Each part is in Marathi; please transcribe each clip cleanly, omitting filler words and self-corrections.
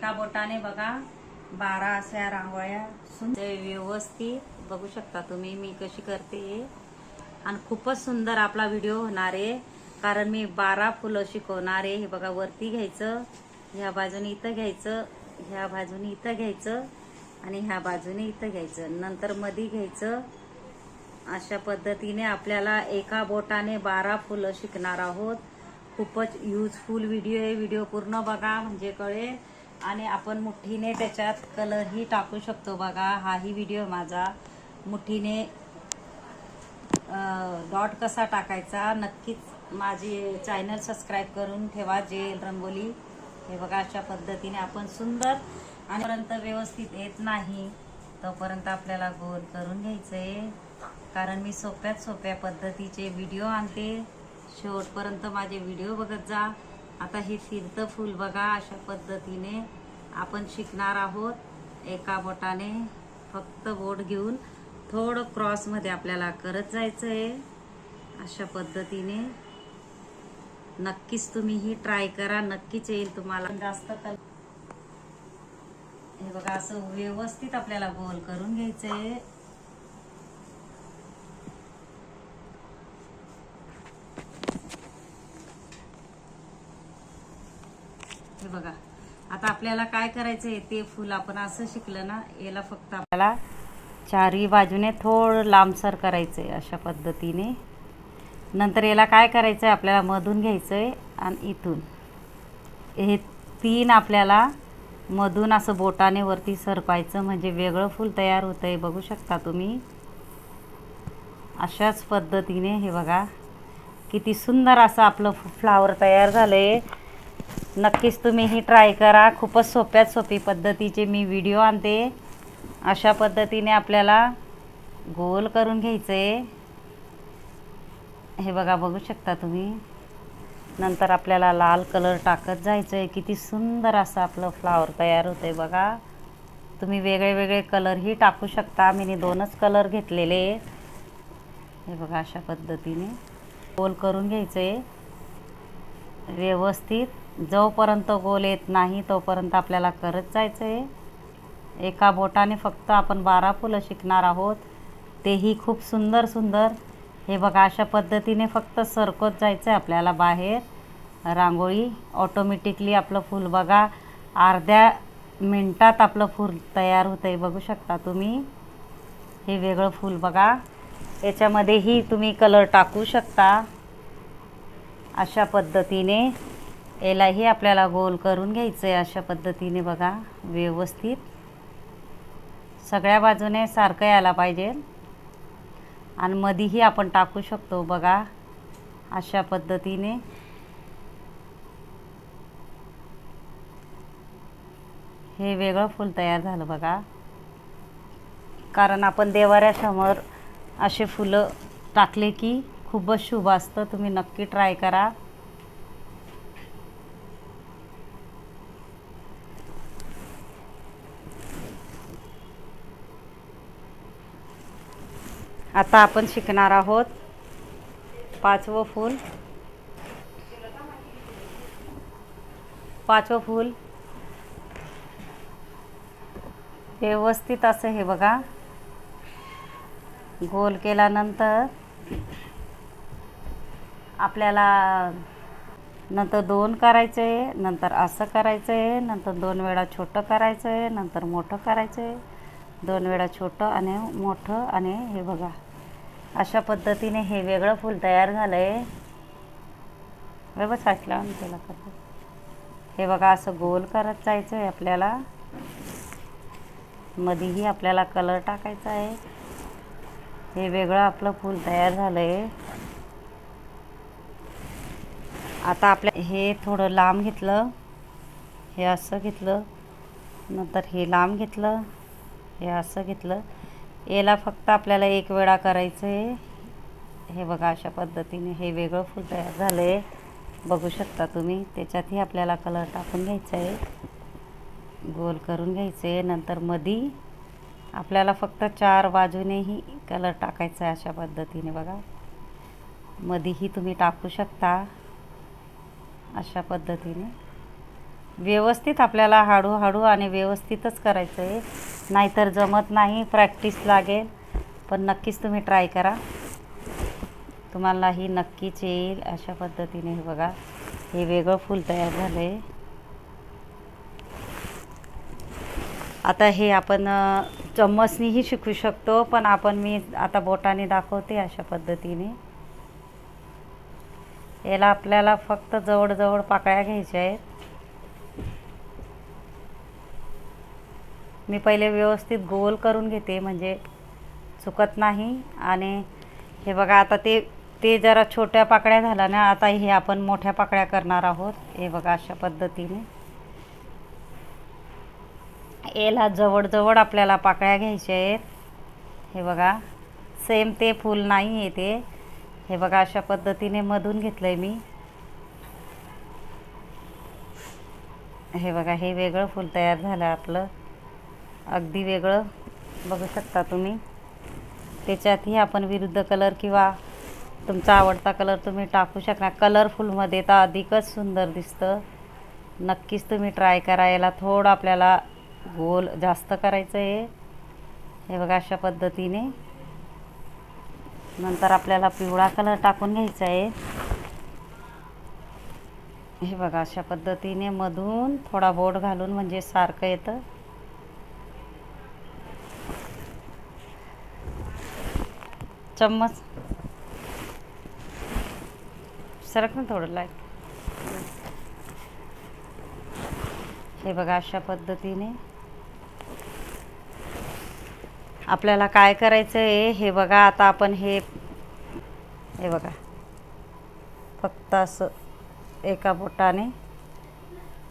एका बोटाने बघा 12 अशा रांगोळ्या सुंदर व्यवस्थित बघू शकता तुम्ही मी कशी करते। आणि खूपच सुंदर आपला व्हिडिओ होणार आहे, कारण मी 12 फुलं शिकवणार आहे। हे बघा, वरती घ्यायचं, ह्या बाजूने इथं घ्यायचं, ह्या बाजूने इथं घ्यायचं आणि ह्या बाजूने इथं घ्यायचं, नंतर मध्ये घ्यायचं। अशा पद्धतीने आपल्याला एका बोटाने 12 फुलं शिकणार आहोत। खूपच युजफुल व्हिडिओ आहे, व्हिडिओ पूर्ण बघा म्हणजे कळेल। आणि आपण मुठीने त्याच्यात कलरही टाकू शकतो बघा। हाही व्हिडिओ माझा मुठीने डॉट कसा टाकायचा, नक्कीच माझी चॅनल सबस्क्राईब करून ठेवा, जेल रंगोली। हे बघा, अशा पद्धतीने आपण सुंदर आणि पर्यंत व्यवस्थित येत नाही तोपर्यंत आपल्याला गोल करून घ्यायचंय, कारण मी सोप्यात सोप्या पद्धतीचे व्हिडिओ आणते। शेवटपर्यंत माझे व्हिडिओ बघत जा। आता हे फिरतं फूल बघा, अशा पद्धतीने आपण शिकणार आहोत। एका बोटाने फक्त बोट घेऊन थोडं क्रॉस मध्ये आपल्याला करत जायचंय। अशा पद्धतीने नक्कीच तुम्ही ही ट्राय करा, नक्कीच येईल तुम्हाला। जास्त हे बघा, असं व्यवस्थित आपल्याला गोल करून घ्यायचंय। हे बघा, आता आपल्याला काय करायचंय, ते फूल आपण असं शिकलं ना, याला फक्त आपल्याला चारी बाजूने थोडं लांबसर करायचंय अशा पद्धतीने। नंतर याला काय करायचंय, आपल्याला मधून घ्यायचंय आणि इथून हे 3 आपल्याला मधून असं बोटाने वरती सरपायचं, म्हणजे वेगळं फूल तयार होतंय। बघू शकता तुम्ही अशाच पद्धतीने। हे बघा, किती सुंदर असं आपलं फ्लावर तयार झालंय। नक्कीच तुम्ही ही ट्राय करा। खूपच सोप्यात सोपी पद्धतीचे मी व्हिडिओ आणते। अशा पद्धतीने आपल्याला गोल करून घ्यायचंय। हे बघा, बघू शकता तुम्ही। नंतर आपल्याला लाल कलर टाकत जायचंय। किती सुंदर असं आपलं फ्लावर तयार होतंय बघा। तुम्ही वेगळे वेगळे कलरही टाकू शकता, मी 2च कलर घेतलेले। हे बघा, अशा पद्धतीने गोल करून घ्यायचंय व्यवस्थित। जोपर्यंत गोल येत नाही तोपर्यंत आपल्याला करत जायचंय। एका बोटाने फक्त आपण 12 फुलं शिकणार आहोत, तेही खूप सुंदर सुंदर। हे बघा, अशा पद्धतीने फक्त सरकत जायचं आपल्याला बाहेर। रांगोळी ऑटोमॅटिकली आपलं फूल बघा अर्ध्या मिनिटात आपलं फूल तयार होतंय। बघू शकता तुम्ही हे वेगळं फूल बघा, याच्यामध्येही तुम्ही कलर टाकू शकता। अशा पद्धतीने यालाही आपल्याला गोल करून घ्यायचंय। अशा पद्धतीने बघा, व्यवस्थित सगळ्या बाजूने सारखं यायला पाहिजे। आणि मधीही आपण टाकू शकतो बघा, अशा पद्धतीने। हे वेगळं फूल तयार झालं बघा, कारण आपण देवाऱ्यासमोर असे फुलं टाकले की खूपच शुभ असतं। तुम्ही नक्की ट्राय करा। आता आपण शिकणार आहोत 5वं फूल। 5वं फूल व्यवस्थित असं हे बघा गोल केल्यानंतर आपल्याला नंतर 2 करायचे, नंतर असं करायचंय, नंतर 2 वेळा छोटं करायचंय, नंतर मोठं करायचंय, 2 वेळा छोटं आणि मोठं। आणि हे बघा, अशा पद्धतीने हे वेगळं फूल तयार झालंय। व्यवस्थित लावून त्याला करतो। हे बघा, असं गोल करत जायचंय आपल्याला। मधीही आपल्याला कलर टाकायचा आहे। हे वेगळं आपलं फूल तयार झालंय। आता आपल्या हे थोडं लांब घेतलं, हे असं घेतलं, नंतर हे लांब घेतलं, हे असं घेतलं। याला फक्त आपल्याला 1 वेळा करायचंय। हे बघा, अशा पद्धतीने हे वेगळं फूल तयार झालंय। बघू शकता तुम्ही, त्याच्यातही आपल्याला कलर टाकून घ्यायचा आहे, गोल करून घ्यायचे। नंतर मधी आपल्याला फक्त 4 बाजूनेही कलर टाकायचा आहे। अशा पद्धतीने बघा, मधीही तुम्ही टाकू शकता अशा पद्धतीने। व्यवस्थित आपल्याला हळूहळू आणि व्यवस्थितच करायचं आहे, नाहीतर जमत नाही, प्रॅक्टिस लागेल. पण नक्कीच तुम्ही ट्राय करा, तुम्हालाही नक्कीच येईल. अशा पद्धतीने हे बघा, हे वेगळं फूल तयार झालं आहे. आता हे आपण चम्मचनीही शिकू शकतो, पण मी आता बोटाने दाखवते. अशा पद्धतीने याला आपल्याला फक्त जवळ पाकळ्या घ्यायच्या आहेत. मी पहिले व्यवस्थित गोल करून घेते, म्हणजे चुकत नाही. आणि हे बघा, आता ते जरा छोट्या पाकळ्या झाल्या ना, आता हे आपण मोठ्या पाकळ्या करणार आहोत. हे बघा, अशा पद्धतीने याला जवळ आपल्याला पाकळ्या घ्यायच्या आहेत. हे बघा, सेम ते फूल नाही आहे ते. हे बघा, अशा पद्धतीने मधून घेतलंय मी. हे बघा, हे वेगळं फूल तयार झालं आपलं, अगदी वेगळं. बघू शकता तुम्ही. त्याच्यातही आपण विरुद्ध कलर किंवा तुमचा आवडता कलर तुम्ही टाकू शकता. कलरफुलमध्ये तर अधिकच सुंदर दिसतं. नक्कीच तुम्ही ट्राय करा. याला थोडं आपल्याला गोल जास्त करायचं आहे. हे बघा, अशा पद्धतीने. नंतर आपल्याला पिवळा कलर टाकून घ्यायचा आहे. हे बघा, अशा पद्धतीने मधून थोडा बोट घालून, म्हणजे सारखं येतं. चम्मच सरक ना थोडं लाईट. हे बघा, अशा पद्धतीने आपल्याला काय करायचं आहे. हे बघा, आता आपण हे बघा, फक्त असं एका बोटाने,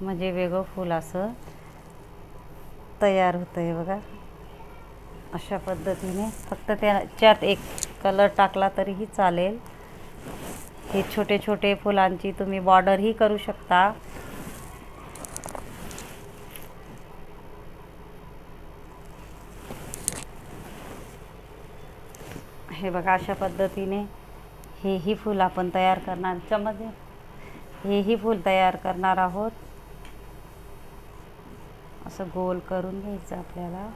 म्हणजे वेगळं फूल असं तयार होतं. हे बघा, अशा पद्धतीने. फक्त त्याच्यात एक कलर टाकला तरीही चालेल. हे छोटे फुलांची तुम्ही बॉर्डरही करू शकता. हे बघा, अशा पद्धतीने हेही फूल आपण तयार करणार. चमच हेही फूल तयार करणार आहोत. असं गोल करून घ्यायचं आपल्याला.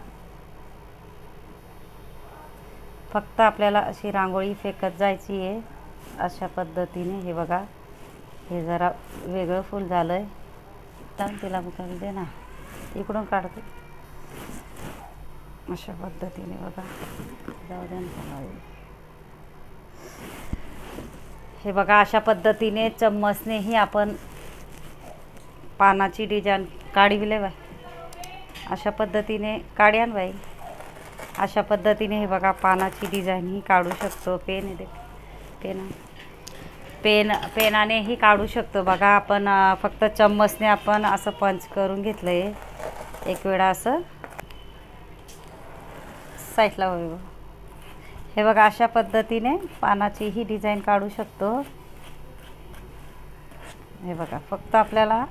फक्त आपल्याला अशी रांगोळी फेकत जायची आहे. अशा पद्धतीने. हे बघा, हे जरा वेगळं फूल झालं आहे. तर तिला मुकायला दे ना, इकडून काढते. अशा पद्धतीने बघा, जाऊ द्या ना. हे बघा, अशा पद्धतीने चम्मचनेही आपण पानाची डिझाईन काढविले बाई. अशा पद्धतीने काढ्या बाई. अशा पद्धतीने हे बघा, पानाची डिझाईनही काढू शकतो. पेन आहे, पेनानेही काढू शकतो. बघा, आपण फक्त चम्मचने आपण असं पंच करून घेतलं आहे. एक वेळा असं साईडला बघा. हे बघा, अशा पद्धतीने पानाची ही डिझाईन काढू शकतो. हे बघा, फक्त आपल्याला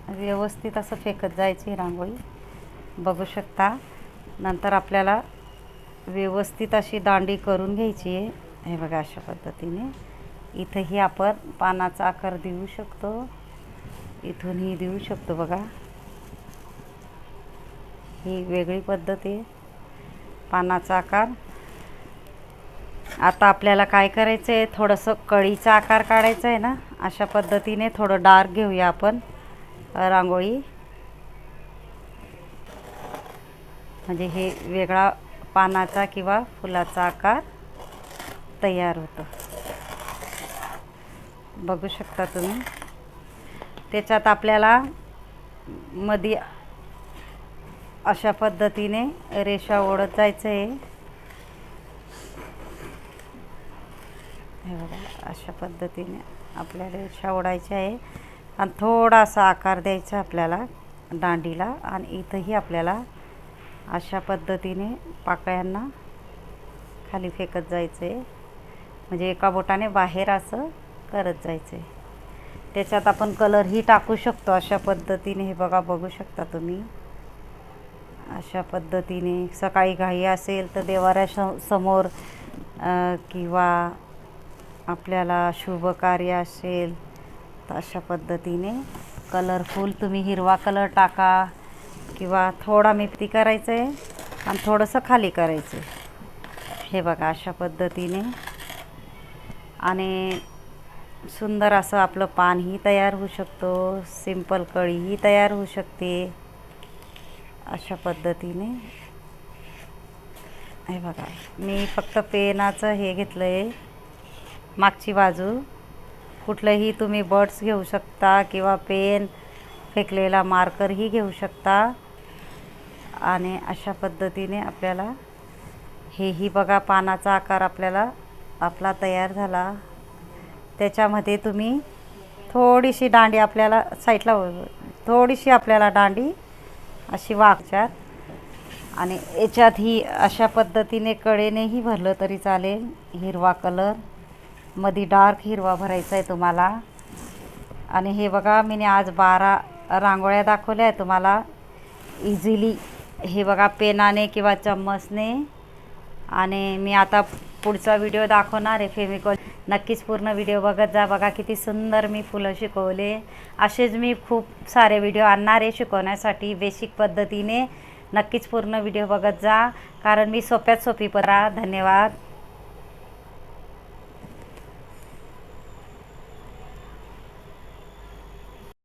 व्यवस्थित असं फेकत जायची रांगोळी. बघू शकता. नंतर आपल्याला व्यवस्थित अशी दांडी करून घ्यायची आहे. हे बघा, अशा पद्धतीने. इथंही आपण पानाचा आकार देऊ शकतो, इथूनही देऊ शकतो. बघा, ही वेगळी पद्धत आहे पानाचा आकार. आता आपल्याला काय करायचं आहे, थोडंसं कळीचा आकार काढायचा आहे ना. अशा पद्धतीने थोडं डार्क घेऊया आपण रांगोळी, म्हणजे हे वेगळा पानाचा किंवा फुलाचा आकार तयार होतो. बघू शकता तुम्ही. त्याच्यात आपल्याला मध्ये अशा पद्धतीने रेषा ओढत जायचं आहे. हे बघा, अशा पद्धतीने आपल्याला रेषा ओढायची आहे आणि थोडासा आकार द्यायचा आपल्याला दांडीला. आणि इथंही आपल्याला अशा पद्धतीने पाकळ्यांना खाली फेकत जायचं आहे, म्हणजे एका बोटाने बाहेर असं करत जायचं आहे. त्याच्यात आपण कलरही टाकू शकतो अशा पद्धतीने. हे बघा, बघू शकता तुम्ही. अशा पद्धतीने सकाळी घाई असेल तर देवाऱ्या समोर किंवा आपल्याला शुभ कार्य असेल तर अशा पद्धतीने कलरफुल तुम्ही हिरवा कलर टाका किंवा थोडा मिक्सी करायचं आहे आणि थोडंसं खाली करायचं आहे। हे बघा अशा पद्धतीने आणि सुंदर असं आपलं पानही तयार होऊ शकतो, सिंपल कढीही तयार होऊ शकते अशा पद्धतीने। हे बघा मी फक्त पेनाचं हे घेतलं आहे मागची बाजू, कुठलंही तुम्ही बर्ड्स घेऊ शकता किंवा पेन फेकलेला मार्करही घेऊ शकता। आणि अशा पद्धतीने आपल्याला हेही बघा पानाचा आकार आपला तयार झाला। त्याच्यामध्ये तुम्ही थोडीशी दांडी आपल्याला साईडला थोडीशी आपल्याला दांडी अशी वाकच्यात आणि याच्यात ही अशा पद्धतीने कडेनेही भरलं तरी चालेल। हिरवा कलर मध्ये डार्क हिरवा भरायचा आहे तुम्हाला। आणि हे बघा मी आज 12 रांगोळ्या दाखवल्या आहे तुम्हाला इझिली। हे बघा पेनाने किंवा चम्मचने। आणि मी आता पुढचा व्हिडिओ दाखवणार आहे फेविकॉल, नक्कीच पूर्ण व्हिडिओ बघत जा। बघा किती सुंदर मी फुलं शिकवले, असेच मी खूप सारे व्हिडिओ आणणार आहे शिकवण्यासाठी बेसिक पद्धतीने। नक्कीच पूर्ण व्हिडिओ बघत जा कारण मी सोप्यात सोपी धन्यवाद।